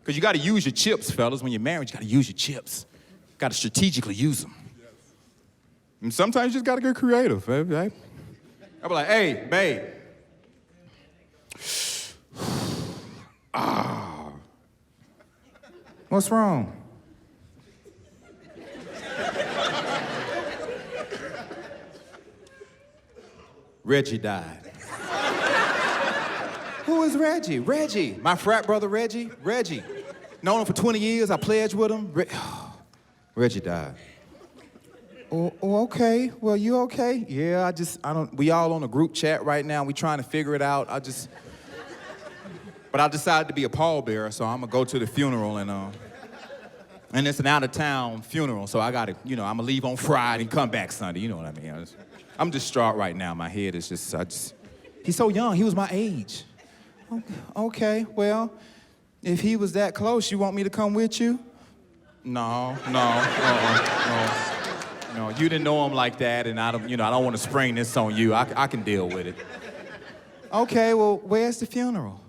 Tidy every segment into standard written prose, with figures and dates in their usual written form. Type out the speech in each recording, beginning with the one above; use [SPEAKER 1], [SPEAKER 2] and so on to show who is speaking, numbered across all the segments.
[SPEAKER 1] Because you got to use your chips, fellas. When you're married, you got to use your chips. Got to strategically use them. And sometimes you just got to get creative, baby. Right? I'll be like, hey, babe. What's wrong? Reggie died. Who is Reggie? Reggie. My frat brother, Reggie. Reggie. Known him for 20 years. I pledged with him. Reggie died. Oh, okay. Well, you okay? Yeah, we all on a group chat right now. We trying to figure it out. But I decided to be a pallbearer, so I'm gonna go to the funeral and it's an out-of-town funeral, so I gotta, I'm gonna leave on Friday and come back Sunday, you know what I mean? I'm distraught right now. My head is he's so young. He was my age. Okay, well, if he was that close, you want me to come with you? No, you didn't know him like that, and I don't want to spring this on you. I can deal with it. Okay, well, where's the funeral?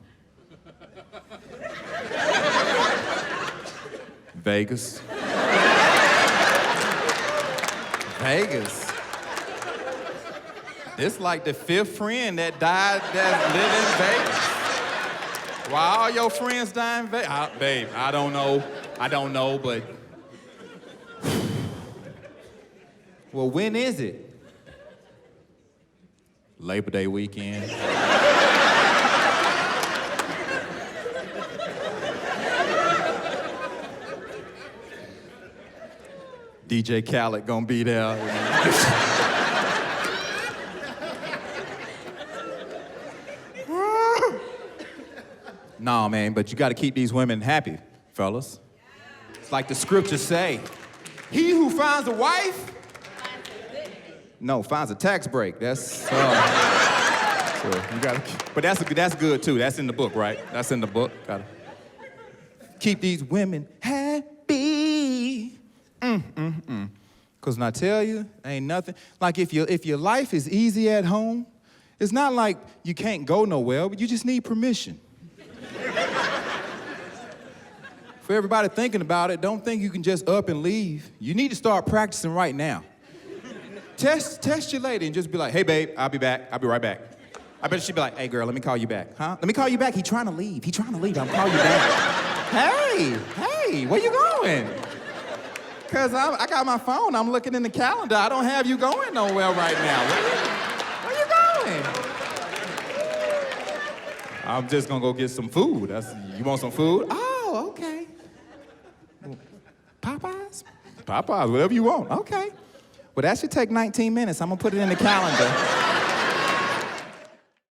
[SPEAKER 1] Vegas. Vegas. This like the fifth friend that died that lived in Vegas. Why all your friends die in Vegas? Babe, I don't know, but... Well, when is it? Labor Day weekend. DJ Khaled gonna be there. Nah, man, but you gotta keep these women happy, fellas. It's like the scriptures say, he who finds a wife, finds a tax break. That's, so you gotta, but that's good too. That's in the book, right? That's in the book. Gotta keep these women happy. Because when I tell you, ain't nothing. Like if your life is easy at home, it's not like you can't go nowhere, but you just need permission. For everybody thinking about it, don't think you can just up and leave. You need to start practicing right now. Test your lady and just be like, hey, babe, I'll be back. I'll be right back. I bet she'd be like, hey, girl, let me call you back. Huh? Let me call you back. He trying to leave. I'll call you back. Hey, where you going? Because I got my phone. I'm looking in the calendar. I don't have you going nowhere right now. Where you going? I'm just going to go get some food. You want some food? Oh, okay. Popeyes, whatever you want. Okay. Well, that should take 19 minutes. I'm going to put it in the calendar.